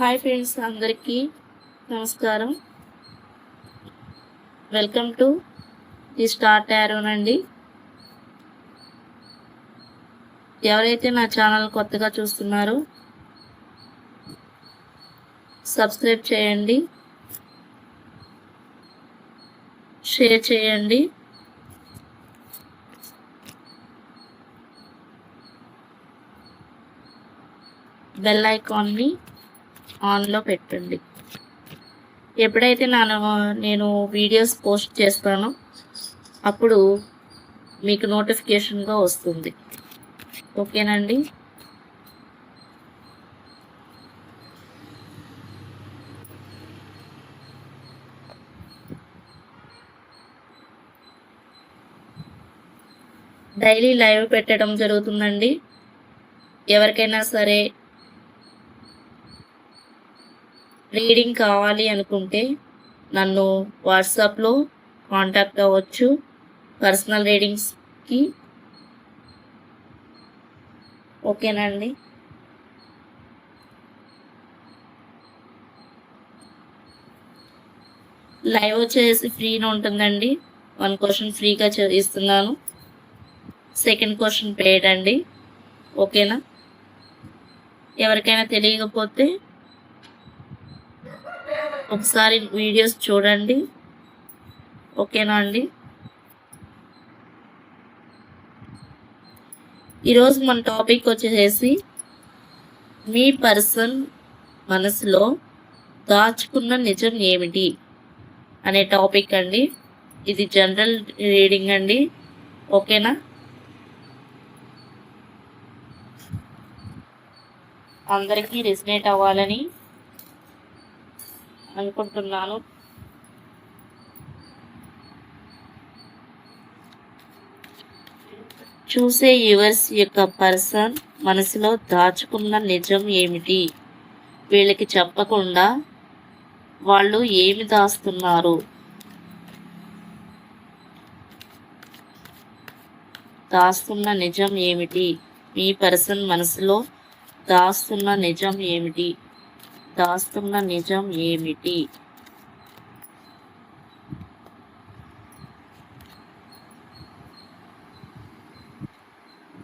Hi friends, అందరికీ నమస్కారం. Welcome to the star యారోనండి. ఎవరైతే నా ఛానల్ కొత్తగా చూస్తున్నారో సబ్స్క్రైబ్ చేయండి, షేర్ చేయండి, బెల్ ఐకాన్ని ఆన్లో పెట్టండి. ఎప్పుడైతే నేను వీడియోస్ పోస్ట్ చేస్తానో అప్పుడు మీకు నోటిఫికేషన్గా వస్తుంది. ఓకేనండి. డైలీ లైవ్ పెట్టడం జరుగుతుందండి. ఎవరికైనా సరే రీడింగ్ కావాలి అనుకుంటే నన్ను వాట్సాప్లో కాంటాక్ట్ అవ్వచ్చు. పర్సనల్ రీడింగ్స్కి. ఓకేనండి. లైవ్ వచ్చేసి ఫ్రీగా ఉంటుందండి. 1 క్వశ్చన్ ఫ్రీగా ఇస్తున్నాను. సెకండ్ క్వశ్చన్ పెయిడ్ అండి. ఓకేనా. ఎవరికైనా తెలియకపోతే ఒకసారి వీడియోస్ చూడండి. ఓకేనా అండి. ఈరోజు మన టాపిక్ వచ్చేసి మీ పర్సన్ మనసులో దాచుకున్న నిజం ఏమిటి అనే టాపిక్ అండి. ఇది జనరల్ రీడింగ్ అండి. ఓకేనా. అందరికీ రెసినేట్ అవ్వాలని అనుకుంటున్నాను. చూసే యూవర్స్ యొక్క పర్సన్ మనసులో దాచుకున్న నిజం ఏమిటి, వీళ్ళకి చెప్పకుండా వాళ్ళు ఏమి దాస్తున్నారు, దాస్తున్న నిజం ఏమిటి, మీ పర్సన్ మనసులో దాస్తున్న నిజం ఏమిటి, దాస్తున్న నిజం ఏమిటి.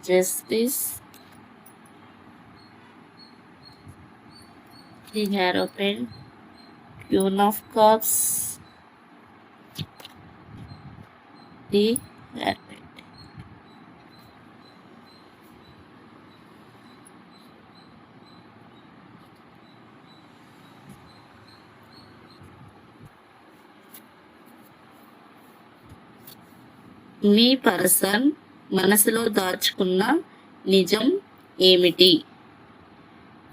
Justice, the hierophant, queen of cups, the hierophant. మీ పర్సన్ మనసులో దాచుకున్న నిజం ఏమిటి.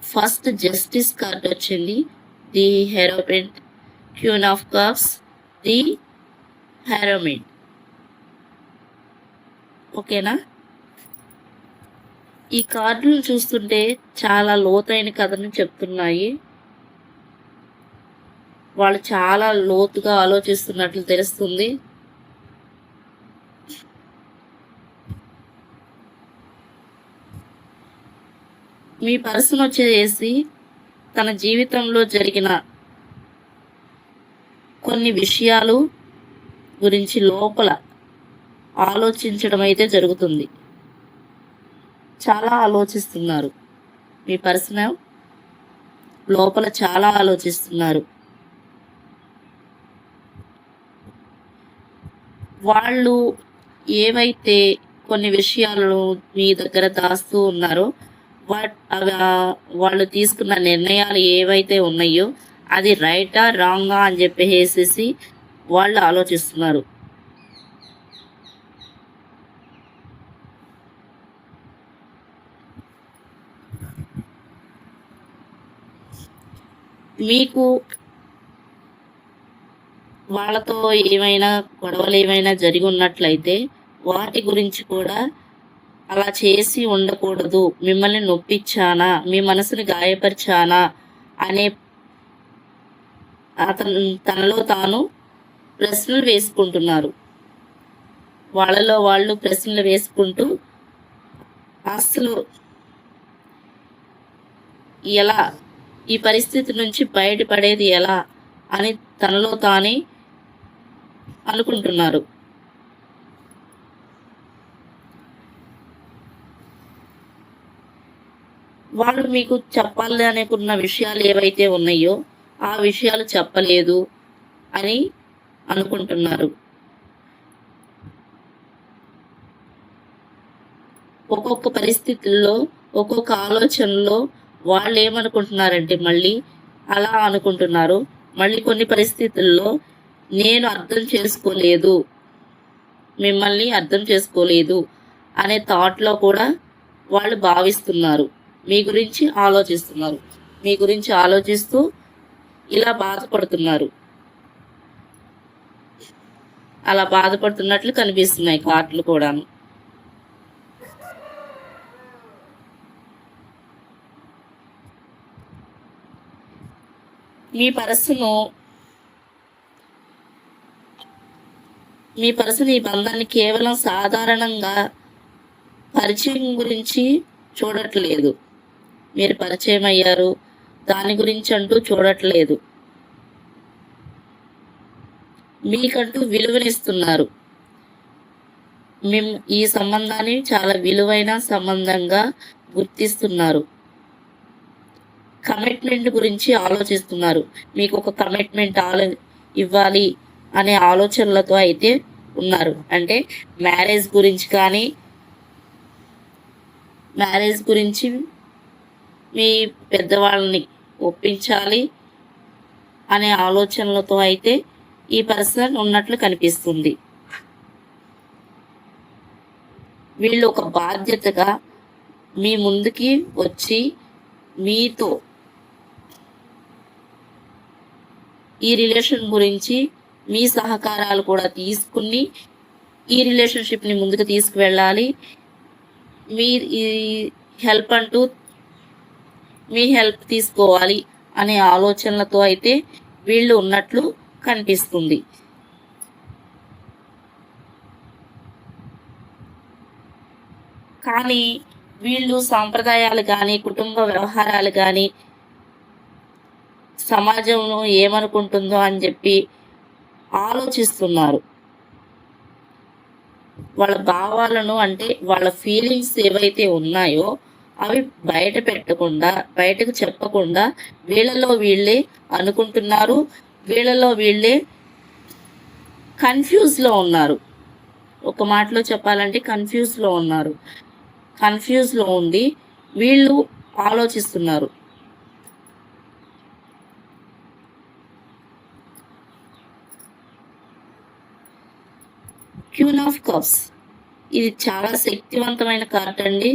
ఫస్ట్ జస్టిస్ కార్డ్ వచ్చింది. The hierophant, queen of cups, the hierophant. ఓకేనా. ఈ కార్డులు చూస్తుంటే చాలా లోతైన కథను చెప్తున్నాయి. వాళ్ళు చాలా లోతుగా ఆలోచిస్తున్నట్లు తెలుస్తుంది. మీ పర్సన్ వచ్చేసి తన జీవితంలో జరిగిన కొన్ని విషయాలు గురించి లోపల ఆలోచించడం అయితే జరుగుతుంది. చాలా ఆలోచిస్తున్నారు. మీ పర్సన్ లోపల చాలా ఆలోచిస్తున్నారు. వాళ్ళు ఏవైతే కొన్ని విషయాలను మీ దగ్గర దాస్తూ ఉన్నారో వాళ్ళు తీసుకున్న నిర్ణయాలు ఏవైతే ఉన్నాయో అది రైటా రాంగా అని చెప్పేసి వాళ్ళు ఆలోచిస్తున్నారు. మీకు వాళ్ళతో ఏమైనా గొడవలు ఏమైనా జరిగి ఉన్నట్లయితే వాటి గురించి కూడా అలా చేసి ఉండకూడదు, మిమ్మల్ని నొప్పించానా, మీ మనసుని గాయపరిచానా అనే తనలో తాను ప్రశ్నలు వేసుకుంటున్నారు. వాళ్ళలో వాళ్ళు ప్రశ్నలు వేసుకుంటూ అసలు ఎలా ఈ పరిస్థితి నుంచి బయటపడేది ఎలా అని తనలో తానే అనుకుంటున్నారు. వాళ్ళు మీకు చెప్పాలి అనుకున్న విషయాలు ఏవైతే ఉన్నాయో ఆ విషయాలు చెప్పలేదు అని అనుకుంటున్నారు. ఒక్కొక్క పరిస్థితుల్లో ఒక్కొక్క ఆలోచనలో వాళ్ళు ఏమనుకుంటున్నారంటే మళ్ళీ అలా అనుకుంటున్నారు. మళ్ళీ కొన్ని పరిస్థితుల్లో నేను అర్థం చేసుకోలేదు, మిమ్మల్ని అర్థం చేసుకోలేదు అనే థాట్లో కూడా వాళ్ళు భావిస్తున్నారు. మీ గురించి ఆలోచిస్తున్నారు. మీ గురించి ఆలోచిస్తూ ఇలా బాధపడుతున్నారు. అలా బాధపడుతున్నట్లు కనిపిస్తున్నాయి కార్డులు కూడాను. మీ పర్సన్ ఈ బంధాన్ని కేవలం సాధారణంగా పరిచయం గురించి చూడట్లేదు. మీరు పరిచయం అయ్యారు దాని గురించి అంటూ చూడట్లేదు. మీకంటూ విలువనిస్తున్నారు. ఈ సంబంధాన్ని చాలా విలువైన సంబంధంగా గుర్తిస్తున్నారు. కమిట్మెంట్ గురించి ఆలోచిస్తున్నారు. మీకు ఒక కమిట్మెంట్ ఇవ్వాలి అనే ఆలోచనలతో అయితే ఉన్నారు. అంటే మ్యారేజ్ గురించి మీ పెద్దవాళ్ళని ఒప్పించాలి అనే ఆలోచనలతో అయితే ఈ పర్సన్ ఉన్నట్లు కనిపిస్తుంది. వీళ్ళు ఒక బాధ్యతగా మీ ముందుకి వచ్చి మీతో ఈ రిలేషన్ గురించి మీ సహకారాలు కూడా తీసుకుని ఈ రిలేషన్షిప్ని ముందుకు తీసుకువెళ్ళాలి. మీ హెల్ప్ తీసుకోవాలి అనే ఆలోచనలతో అయితే వీళ్ళు ఉన్నట్లు కనిపిస్తుంది. కానీ వీళ్ళు సాంప్రదాయాలు కానీ కుటుంబ వ్యవహారాలు కానీ సమాజం ఏమనుకుంటుందో అని చెప్పి ఆలోచిస్తున్నారు. వాళ్ళ భావాలను అంటే వాళ్ళ ఫీలింగ్స్ ఏవైతే ఉన్నాయో అవి బయటకు చెప్పకుండా వీళ్ళలో వీళ్ళే అనుకుంటున్నారు. వీళ్ళలో వీళ్ళే కన్ఫ్యూజ్లో ఉన్నారు. ఒక మాటలో చెప్పాలంటే కన్ఫ్యూజ్లో ఉన్నారు. కన్ఫ్యూజ్లో ఉండి వీళ్ళు ఆలోచిస్తున్నారు. క్వీన్ ఆఫ్ కప్స్ ఇది చాలా శక్తివంతమైన కార్డ్ అండి.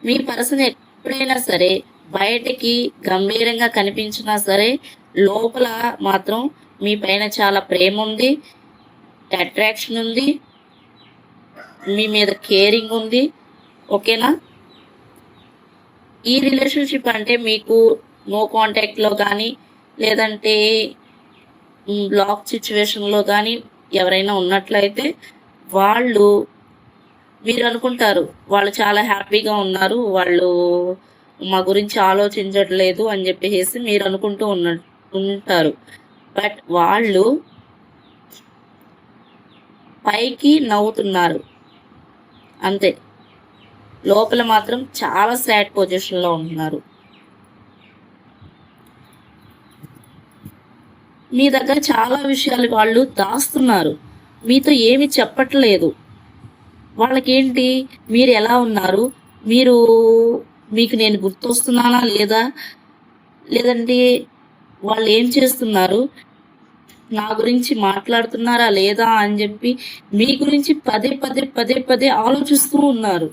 మీ పర్సన్ ఎప్పుడైనా సరే బయటకి గంభీరంగా కనిపించినా సరే లోపల మాత్రం మీ పైన చాలా ప్రేమ ఉంది, అట్రాక్షన్ ఉంది, మీ మీద కేరింగ్ ఉంది. ఓకేనా? ఈ రిలేషన్షిప్ అంటే మీకు నో కాంటాక్ట్లో కానీ లేదంటే బ్లాక్ సిచ్యువేషన్లో కానీ ఎవరైనా ఉన్నట్లయితే మీరు అనుకుంటారు వాళ్ళు చాలా హ్యాపీగా ఉన్నారు, వాళ్ళు మా గురించి ఆలోచించట్లేదు అని చెప్పేసి మీరు అనుకుంటూ ఉంటారు. బట్ వాళ్ళు పైకి నవ్వుతున్నారు అంతే, లోపల మాత్రం చాలా సాడ్ పొజిషన్లో ఉంటున్నారు. మీ దగ్గర చాలా విషయాలు వాళ్ళు దాస్తున్నారు, మీతో ఏమి చెప్పట్లేదు. వాళ్ళకేంటి, మీరు ఎలా ఉన్నారు, మీకు నేను గుర్తొస్తున్నానా లేదంటే వాళ్ళు ఏం చేస్తున్నారు, నా గురించి మాట్లాడుతున్నారా లేదా అని చెప్పి మీ గురించి పదే పదే పదే పదే ఆలోచిస్తూ ఉన్నారు.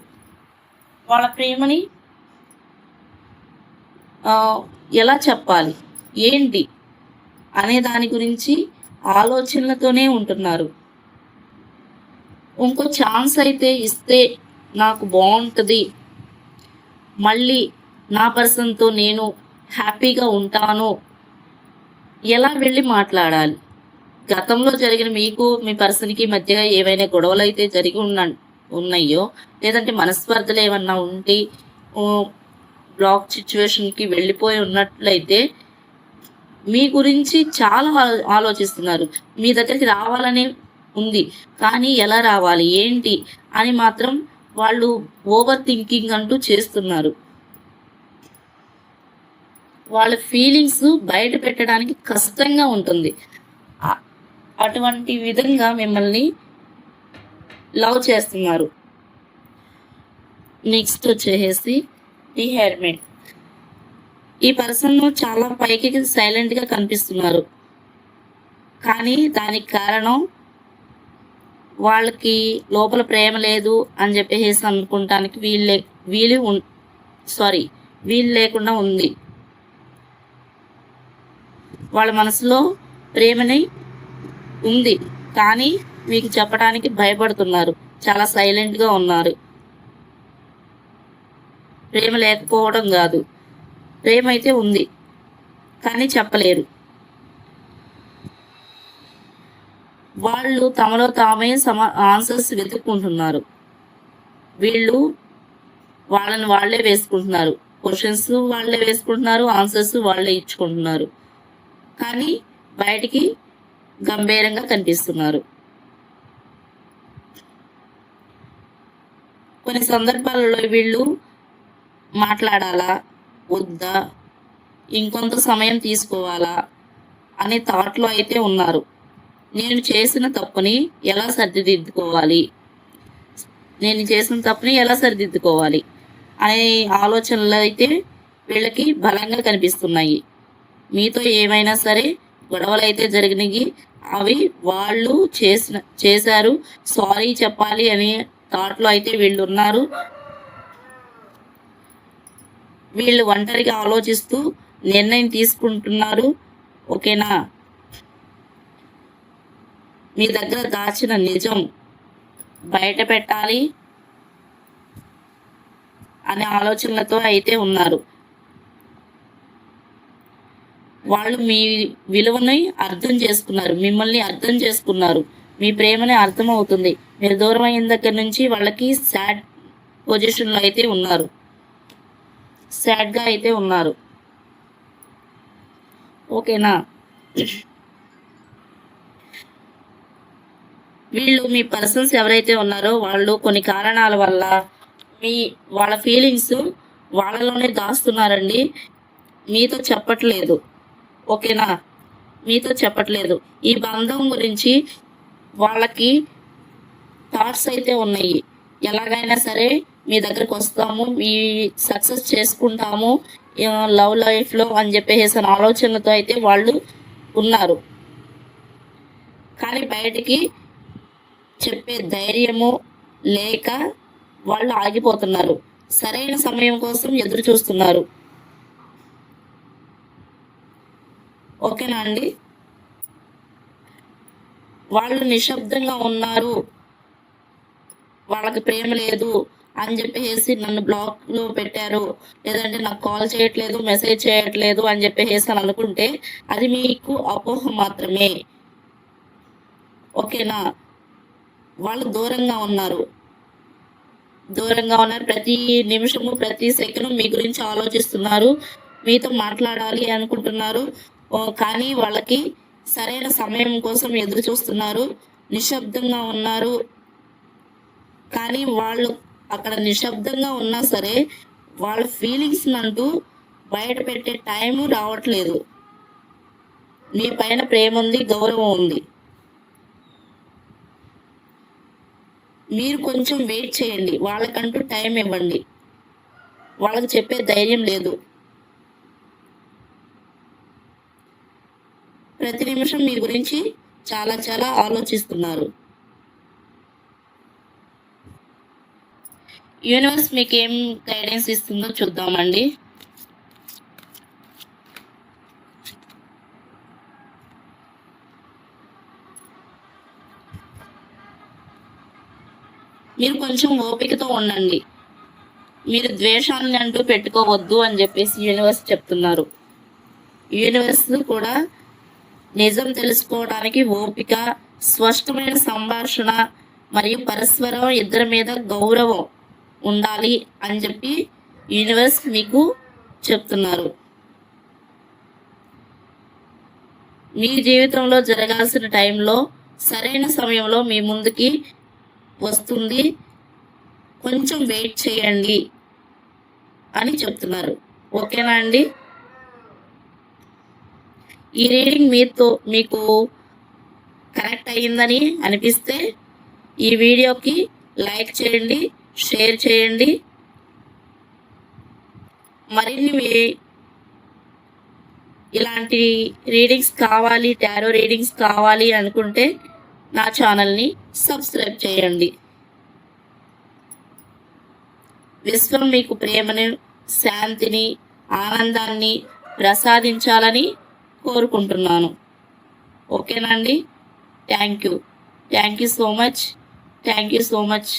వాళ్ళ ప్రేమని ఎలా చెప్పాలి ఏంటి అనే దాని గురించి ఆలోచనలతోనే ఉంటున్నారు. ఇంకో ఛాన్స్ అయితే ఇస్తే నాకు బాగుంటుంది, మళ్ళీ నా పర్సన్తో నేను హ్యాపీగా ఉంటాను, ఎలా వెళ్ళి మాట్లాడాలి, గతంలో జరిగిన మీకు మీ పర్సన్కి మధ్య ఏవైనా గొడవలు అయితే జరిగి ఉన్నాయో లేదంటే మనస్పర్ధలు ఏమన్నా ఉంటే బ్లాక్ సిచ్యువేషన్కి వెళ్ళిపోయి ఉన్నట్లయితే మీ గురించి చాలా ఆలోచిస్తున్నారు. మీ దగ్గరికి రావాలని ఉంది, కానీ ఎలా రావాలి ఏంటి అని మాత్రం వాళ్ళు ఓవర్ థింకింగ్ అంటూ చేస్తున్నారు. వాళ్ళ ఫీలింగ్స్ బయట పెట్టడానికి కష్టంగా ఉంటుంది. అటువంటి విధంగా మిమ్మల్ని లవ్ చేస్తున్నారు. నెక్స్ట్ వచ్చేసి ది హెర్మిట్. ఈ పర్సన్ చాలా పైకి సైలెంట్గా కనిపిస్తున్నారు, కానీ దానికి కారణం వాళ్ళకి లోపల ప్రేమ లేదు అని చెప్పేసి అనుకుంటానికి వీలు లేకుండా ఉంది. వాళ్ళ మనసులో ప్రేమని ఉంది, కానీ మీకు చెప్పడానికి భయపడుతున్నారు. చాలా సైలెంట్గా ఉన్నారు. ప్రేమ లేకపోవడం కాదు, ప్రేమ అయితే ఉంది కానీ చెప్పలేరు. వాళ్ళు తమలో తామే ఆన్సర్స్ వెతుక్కుంటున్నారు. వీళ్ళు వాళ్ళని వాళ్ళే వేసుకుంటున్నారు. క్వశ్చన్స్ వాళ్ళే వేసుకుంటున్నారు, ఆన్సర్స్ వాళ్ళే ఇచ్చుకుంటున్నారు, కానీ బయటికి గంభీరంగా కనిపిస్తున్నారు. కొన్ని సందర్భాలలో వీళ్ళు మాట్లాడాలా వద్దా, ఇంకొంత సమయం తీసుకోవాలా అనే థాట్లో అయితే ఉన్నారు. నేను చేసిన తప్పుని ఎలా సరిదిద్దుకోవాలి అనే ఆలోచనలు అయితే వీళ్ళకి బలంగా కనిపిస్తున్నాయి. మీతో ఏమైనా సరే గొడవలు అయితే జరిగినాయి, అవి వాళ్ళు చేశారు, సారీ చెప్పాలి అనే థాట్లో అయితే వీళ్ళు ఉన్నారు. వీళ్ళు ఒంటరిగా ఆలోచిస్తూ నిర్ణయం తీసుకుంటున్నారు. ఓకేనా? మీ దగ్గర దాచిన నిజం బయట పెట్టాలి అనే ఆలోచనలతో అయితే ఉన్నారు. వాళ్ళు మీ విలువని అర్థం చేసుకున్నారు, మిమ్మల్ని అర్థం చేసుకున్నారు, మీ ప్రేమని అర్థమవుతుంది. మీరు దూరం అయిన దగ్గర నుంచి వాళ్ళకి సాడ్ పొజిషన్లో అయితే ఉన్నారు, సాడ్గా అయితే ఉన్నారు. ఓకేనా? వీళ్ళు మీ పర్సన్స్ ఎవరైతే ఉన్నారో వాళ్ళు కొన్ని కారణాల వల్ల వాళ్ళ ఫీలింగ్స్ వాళ్ళలోనే దాస్తున్నారండి. మీతో చెప్పట్లేదు. ఓకేనా? మీతో చెప్పట్లేదు. ఈ బంధం గురించి వాళ్ళకి థాట్స్ అయితే ఉన్నాయి. ఎలాగైనా సరే మీ దగ్గరకు వస్తాము, మీ సక్సెస్ చేసుకుంటాము లవ్ లైఫ్లో అని చెప్పేసి ఆలోచనలతో అయితే వాళ్ళు ఉన్నారు, కానీ బయటికి చెప్పే ధైర్యము లేక వాళ్ళు ఆగిపోతున్నారు. సరైన సమయం కోసం ఎదురు చూస్తున్నారు. ఓకేనా అండి? వాళ్ళు నిశ్శబ్దంగా ఉన్నారు, వాళ్ళకి ప్రేమ లేదు అని చెప్పేసి నన్ను బ్లాక్లో పెట్టారు, లేదంటే నాకు కాల్ చేయట్లేదు, మెసేజ్ చేయట్లేదు అని చెప్పేసి అని అనుకుంటే అది మీకు అపోహ మాత్రమే. ఓకేనా? వాళ్ళు దూరంగా ఉన్నారు. ప్రతి నిమిషము ప్రతి సెకండ్ మీ గురించి ఆలోచిస్తున్నారు, మీతో మాట్లాడాలి అనుకుంటున్నారు, కానీ వాళ్ళకి సరైన సమయం కోసం ఎదురు చూస్తున్నారు. నిశ్శబ్దంగా ఉన్నారు, కానీ వాళ్ళు అక్కడ నిశ్శబ్దంగా ఉన్నా సరే వాళ్ళ ఫీలింగ్స్ అంటూ బయట పెట్టే టైము రావట్లేదు. మీ పైన ప్రేమ ఉంది, గౌరవం ఉంది. మీరు కొంచెం వెయిట్ చేయండి, వాళ్ళకంటూ టైం ఇవ్వండి. వాళ్ళకి చెప్పే ధైర్యం లేదు. ప్రతి నిమిషం మీ గురించి చాలా చాలా ఆలోచిస్తున్నారు. యూనివర్స్ మీకు ఏం గైడెన్స్ ఇస్తుందో చూద్దామండి. మీరు కొంచెం ఓపికతో ఉండండి. మీరు ద్వేషాన్ని అంటూ పెట్టుకోవద్దు అని చెప్పేసి యూనివర్స్ చెప్తున్నారు. యూనివర్స్ కూడా నిజం తెలుసుకోవడానికి ఓపిక, స్పష్టమైన సంభాషణ మరియు పరస్పరం ఇద్దరి మీద గౌరవం ఉండాలి అని చెప్పి యూనివర్స్ మీకు చెప్తున్నారు. మీ జీవితంలో జరగాల్సిన టైంలో సరైన సమయంలో మీ ముందుకి వస్తుంది, కొంచెం వెయిట్ చేయండి అని చెప్తున్నారు. ఓకేనా అండి? ఈ రీడింగ్ మీకు కనెక్ట్ అయ్యిందని అనిపిస్తే ఈ వీడియోకి లైక్ చేయండి, షేర్ చేయండి. మరిన్ని ఇలాంటి రీడింగ్స్ కావాలి, టారో రీడింగ్స్ కావాలి అనుకుంటే నా ఛానల్ని సబ్స్క్రైబ్ చేయండి. విశ్వం మీకు ప్రేమను, శాంతిని, ఆనందాన్ని ప్రసాదించాలని కోరుకుంటున్నాను. ఓకేనా అండి? Thank you so much.